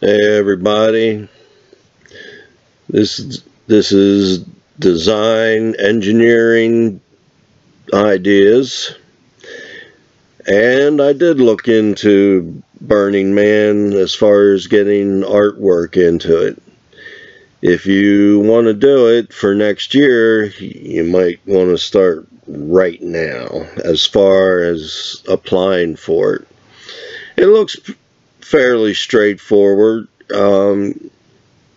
Hey everybody, this is design engineering ideas, and I did look into Burning Man as far as getting artwork into it. If you want to do it for next year, you might want to start right now as far as applying for it. It looks fairly straightforward.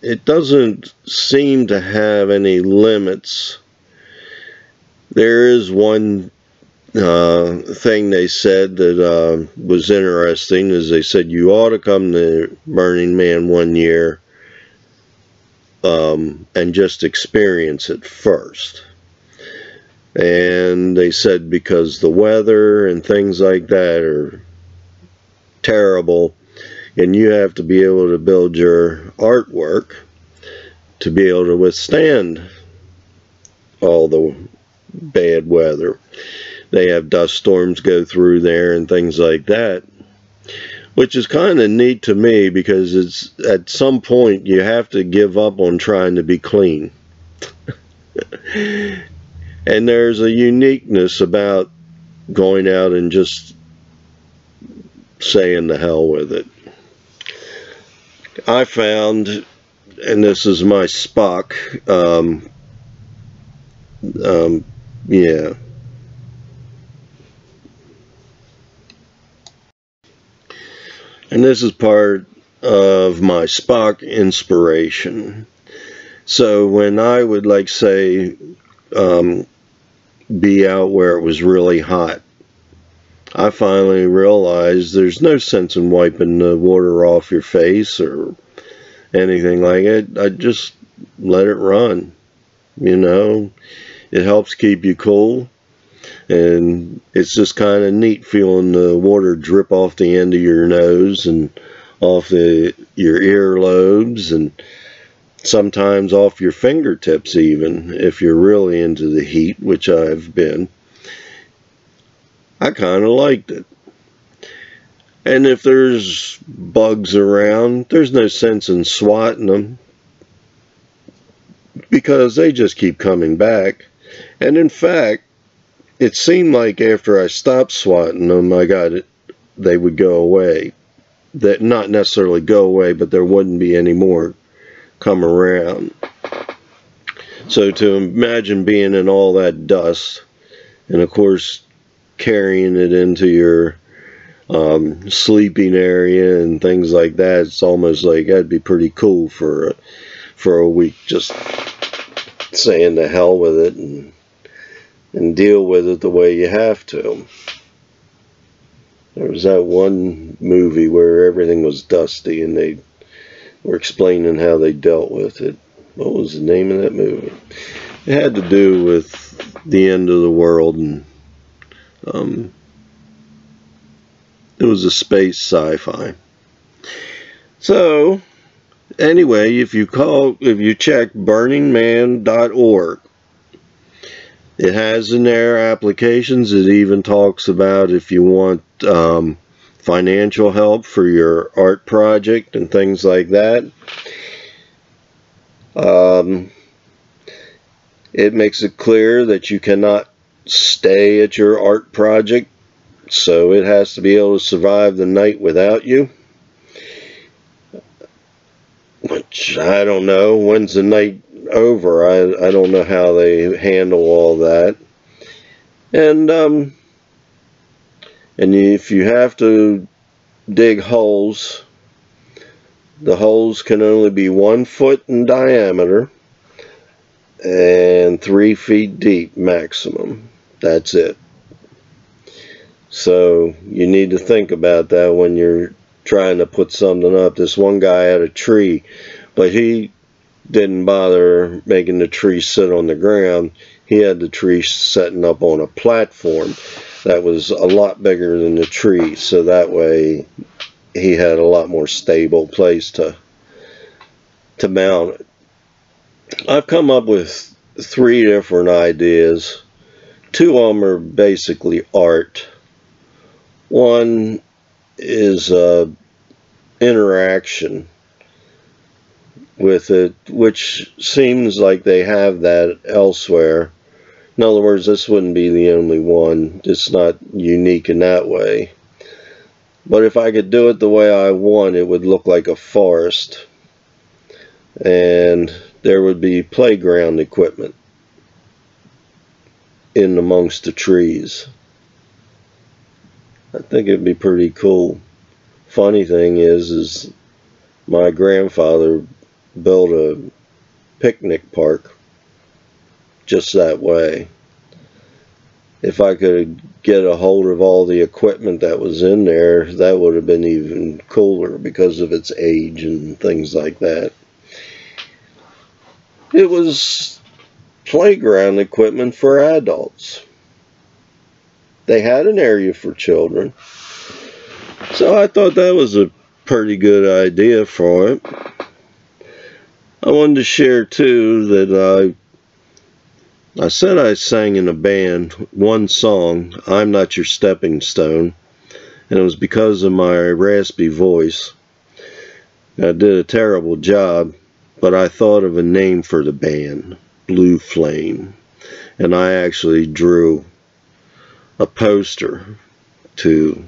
It doesn't seem to have any limits. There is one thing they said that was interesting, is they said you ought to come to Burning Man one year and just experience it first. And they said because the weather and things like that are terrible, and you have to be able to build your artwork to be able to withstand all the bad weather. They have dust storms go through there and things like that, which is kind of neat to me, because it's at some point you have to give up on trying to be clean. And there's a uniqueness about going out and just saying the hell with it. I found, and this is my Spock, yeah. And this is part of my Spock inspiration. So when I would, like, say, be out where it was really hot, I finally realized there's no sense in wiping the water off your face or anything like it. I just let it run. You know, it helps keep you cool, and it's just kind of neat feeling the water drip off the end of your nose and off your earlobes, and sometimes off your fingertips even, if you're really into the heat, which I've been. I kind of liked it. And if there's bugs around, there's no sense in swatting them, because they just keep coming back. And in fact, it seemed like after I stopped swatting them, they would go away. That not necessarily go away, but there wouldn't be any more come around. So to imagine being in all that dust, and of course carrying it into your sleeping area and things like that, it's almost like that'd be pretty cool for a week, just saying the hell with it and deal with it the way you have to. There was that one movie where everything was dusty and they were explaining how they dealt with it. What was the name of that movie? It had to do with the end of the world, and it was a space sci-fi. So anyway, if you check burningman.org, it has in there applications. It even talks about if you want financial help for your art project and things like that. It makes it clear that you cannot stay at your art project, so it has to be able to survive the night without you. Which, I don't know, when's the night over? I don't know how they handle all that. And if you have to dig holes, the holes can only be 1 foot in diameter and 3 feet deep maximum. That's it. So you need to think about that when you're trying to put something up. This one guy had a tree, but he didn't bother making the tree sit on the ground. He had the tree setting up on a platform that was a lot bigger than the tree, so that way he had a lot more stable place to mount it. I've come up with 3 different ideas. 2 of them are basically art. One is interaction. with it, which seems like they have that elsewhere. In other words, this wouldn't be the only one. It's not unique in that way. But if I could do it the way I want, it would look like a forest. And there would be playground equipment in amongst the trees. I think it'd be pretty cool. Funny thing is my grandfather built a picnic park just that way. If I could get a hold of all the equipment that was in there, that would have been even cooler because of its age and things like that. It was playground equipment for adults. They had an area for children. So I thought that was a pretty good idea for it. I wanted to share too that I said I sang in a band one song, I'm Not Your Stepping Stone, and it was because of my raspy voice. I did a terrible job, but I thought of a name for the band, Blue Flame, and I actually drew a poster to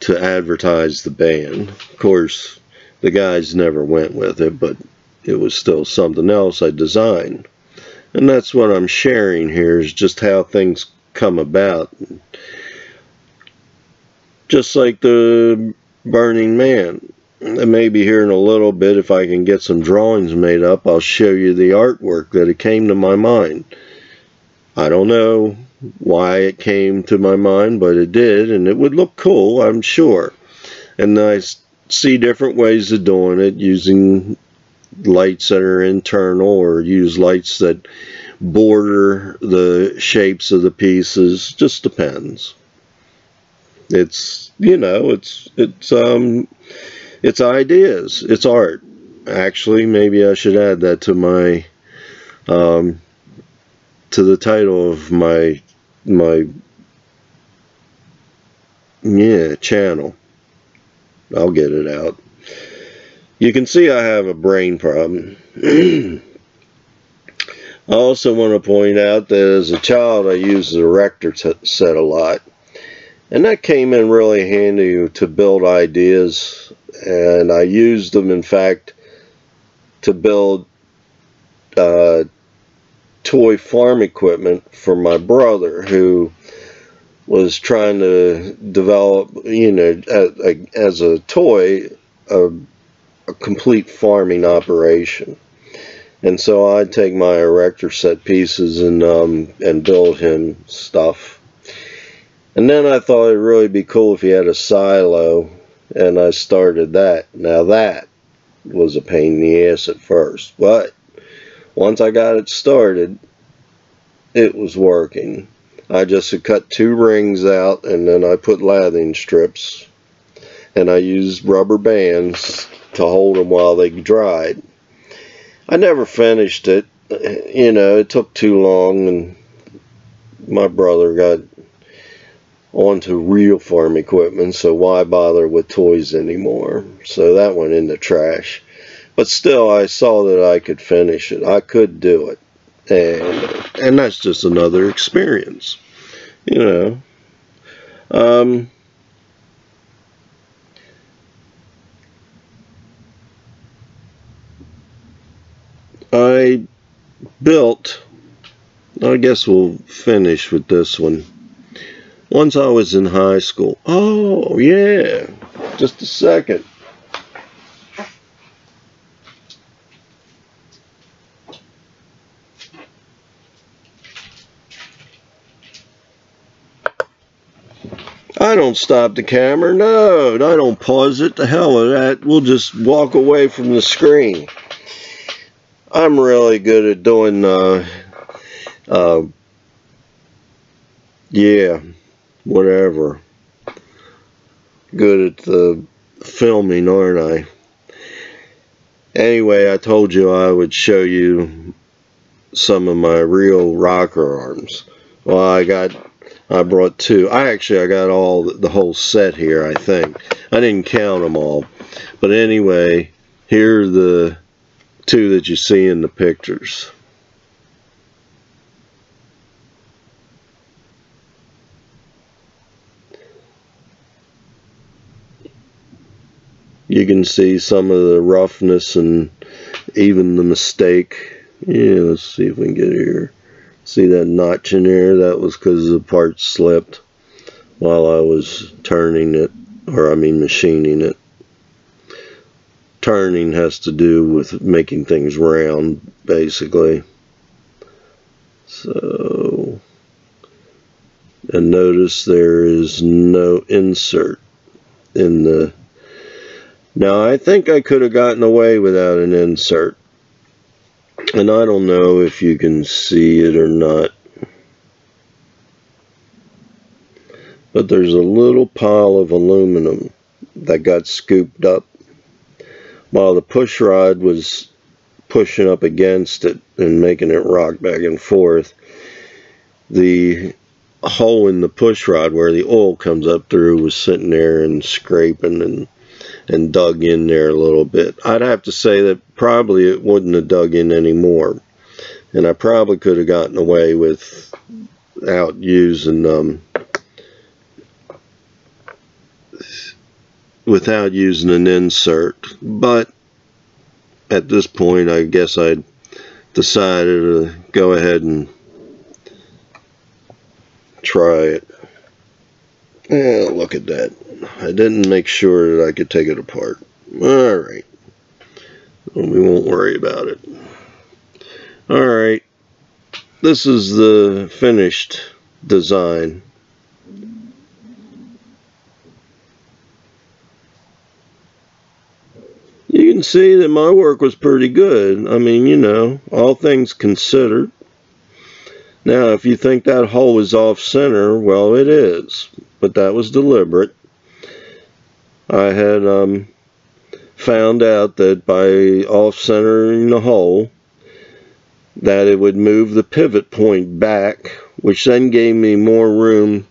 advertise the band. Of course, the guys never went with it, but it was still something else I designed. And that's what I'm sharing here, is just how things come about. Just like the Burning Man. And maybe here in a little bit, if I can get some drawings made up, I'll show you the artwork that it came to my mind. I don't know why it came to my mind, but it did, and it would look cool, I'm sure. And I see different ways of doing it, using lights that are internal, or use lights that border the shapes of the pieces. Just depends. It's, you know, it's ideas. It's art. Actually, maybe I should add that to my to the title of my channel. I'll get it out. You can see I have a brain problem. I also want to point out that as a child I used the erector set a lot, and that came in really handy to build ideas, and I used them in fact to build toy farm equipment for my brother, who was trying to develop, you know, as a toy, a complete farming operation. And so I'd take my erector set pieces and build him stuff. And then I thought it'd really be cool if he had a silo, and I started that. Now that was a pain in the ass at first, but once I got it started, it was working. I just had cut 2 rings out, and then I put lathing strips, and I used rubber bands to hold them while they dried. I never finished it. You know, it took too long, and my brother got onto real farm equipment, so why bother with toys anymore? So that went in the trash. But still, I saw that I could finish it. I could do it. And that's just another experience, you know. I built, I guess we'll finish with this one. Once I was in high school. Oh, yeah. Just a second. I don't stop the camera. No, I don't pause it. The hell with that. We'll just walk away from the screen. I'm really good at doing, yeah, whatever. Good at the filming, aren't I? Anyway, I told you I would show you some of my real rocker arms. Well, I brought 2. I got all the whole set here, I think. I didn't count them all. But anyway, here are the two that you see in the pictures. You can see some of the roughness and even the mistake. Yeah, let's see if we can get here. See that notch in there? That was because the part slipped while I was turning it, or I mean machining it. Turning has to do with making things round, basically. So, and notice there is no insert in the... Now, I think I could have gotten away without an insert. And I don't know if you can see it or not. But there's a little pile of aluminum that got scooped up while the push rod was pushing up against it and making it rock back and forth. The hole in the push rod where the oil comes up through was sitting there and scraping and dug in there a little bit. I'd have to say that probably it wouldn't have dug in anymore, and I probably could have gotten away without using an insert. But at this point, I guess I decided to go ahead and try it. Yeah, look at that. I didn't make sure that I could take it apart. Alright. We won't worry about it. Alright. This is the finished design. You can see that my work was pretty good. I mean, you know, all things considered. Now, if you think that hole is off center, well, it is. But that was deliberate. I had found out that by off-centering the hole, that it would move the pivot point back, which then gave me more room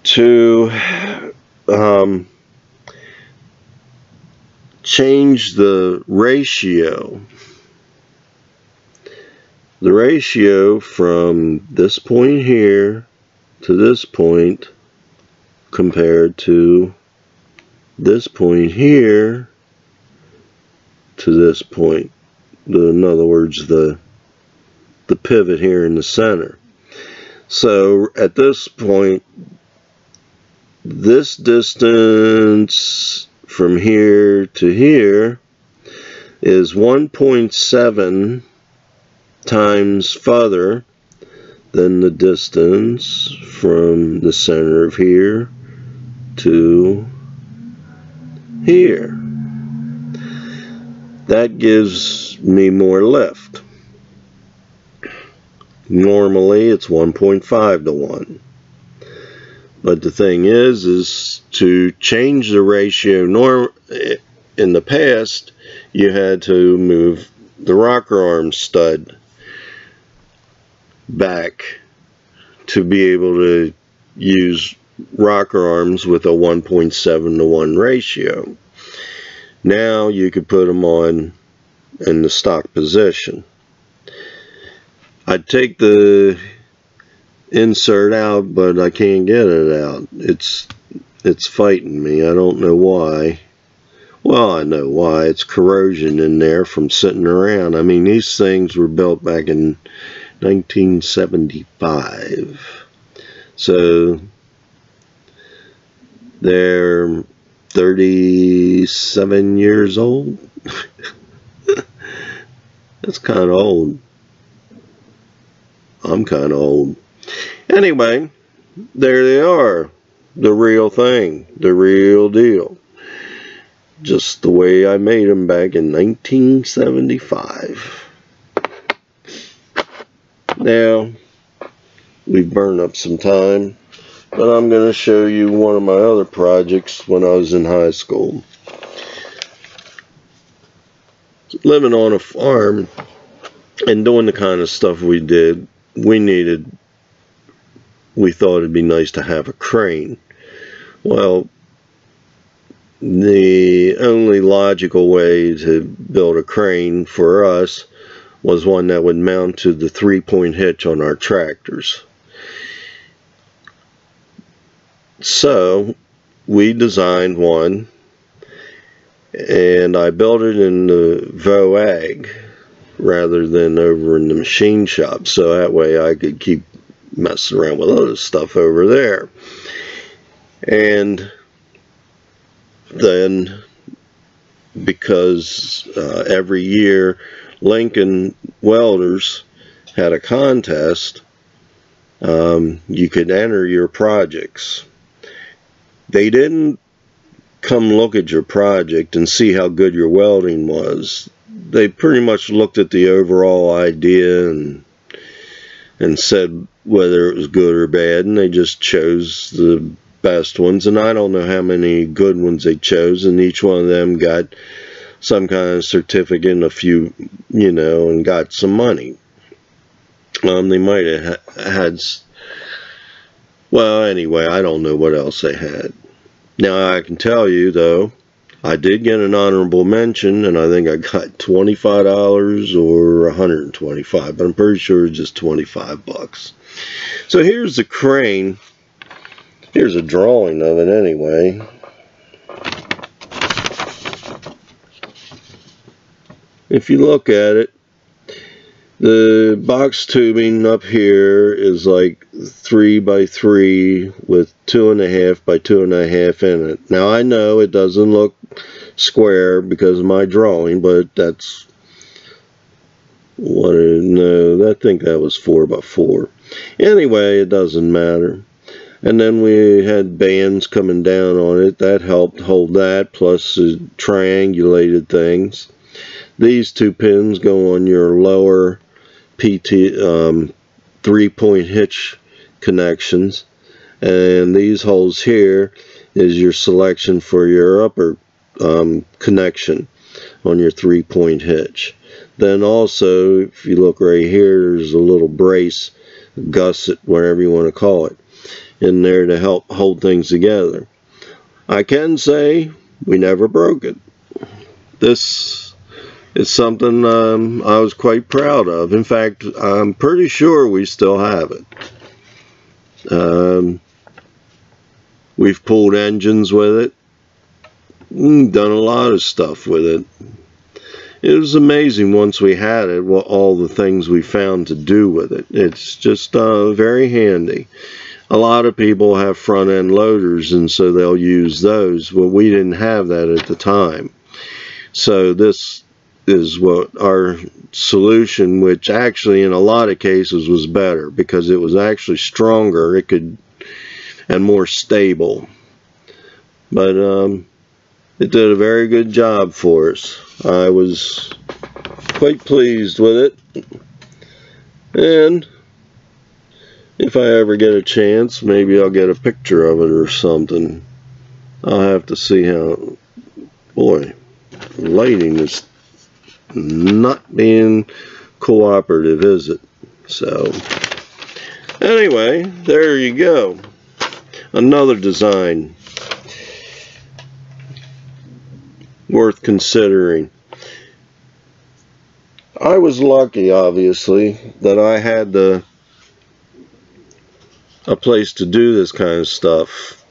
to change the ratio. The ratio from this point here to this point compared to this point here to this point. In other words, the pivot here in the center. So at this point, this distance from here to here is 1.7 times farther than the distance from the center of here to here. That gives me more lift. Normally it's 1.5 to 1. But the thing is to change the ratio, in the past you had to move the rocker arm stud back to be able to use rocker arms with a 1.7 to 1 ratio. Now you could put them on in the stock position. I'd take the insert out, but I can't get it out. It's fighting me. I don't know why. Well, I know why. It's corrosion in there from sitting around. I mean, these things were built back in 1975. So they're 37 years old. That's kind of old. I'm kind of old. Anyway, there they are. The real thing. The real deal. Just the way I made them back in 1975. Now, we've burned up some time, but I'm going to show you one of my other projects when I was in high school. Living on a farm and doing the kind of stuff we did, we thought it'd be nice to have a crane. Well, the only logical way to build a crane for us was one that would mount to the 3-point hitch on our tractors. So we designed one, and I built it in the Voag rather than over in the machine shop, so that way I could keep messing around with other stuff over there. And then, because every year Lincoln Welders had a contest, you could enter your projects. They didn't come look at your project and see how good your welding was. They pretty much looked at the overall idea and said whether it was good or bad, and they just chose the best ones. And I don't know how many good ones they chose, and each one of them got some kind of certificate and a few, you know, and got some money. They might have had, well, anyway, I don't know what else they had. Now, I can tell you, though, I did get an honorable mention, and I think I got $25 or $125, but I'm pretty sure it's just 25 bucks. So here's the crane. Here's a drawing of it anyway. If you look at it, the box tubing up here is like 3 by 3 with 2.5 by 2.5 in it. Now I know it doesn't look square because of my drawing, but that's what it, no, I think that was 4 by 4. Anyway, it doesn't matter. And then we had bands coming down on it. That helped hold that, plus triangulated things. These 2 pins go on your lower PT 3-point hitch connections, and these holes here is your selection for your upper connection on your 3-point hitch. Then also, if you look right here, there's a little brace, gusset, whatever you want to call it, in there to help hold things together. I can say we never broke it. This is something I was quite proud of. In fact, I'm pretty sure we still have it. We've pulled engines with it, done a lot of stuff with it. It was amazing once we had it, what all the things we found to do with it. It's just very handy. A lot of people have front end loaders, and so they'll use those. Well, we didn't have that at the time. So this is what our solution, which actually in a lot of cases was better because it was actually stronger, it could, and more stable. But it did a very good job for us. I was quite pleased with it. And if I ever get a chance, maybe I'll get a picture of it or something. I'll have to see how, boy, lighting is not being cooperative, is it? So, anyway, there you go. Another design worth considering. I was lucky, obviously, that I had a place to do this kind of stuff.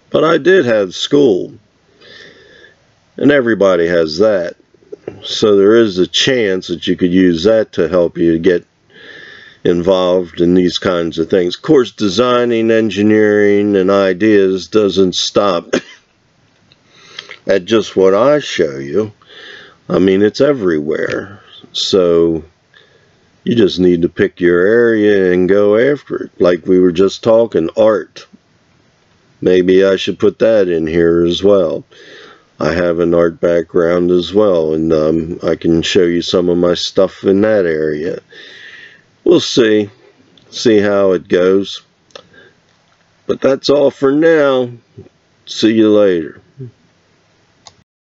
But I did have school. And everybody has that. So there is a chance that you could use that to help you get involved in these kinds of things. Of course, designing, engineering, and ideas doesn't stop at just what I show you. I mean, it's everywhere. So you just need to pick your area and go after it. Like we were just talking, art. Maybe I should put that in here as well. I have an art background as well, and I can show you some of my stuff in that area. We'll see how it goes. But that's all for now. See you later.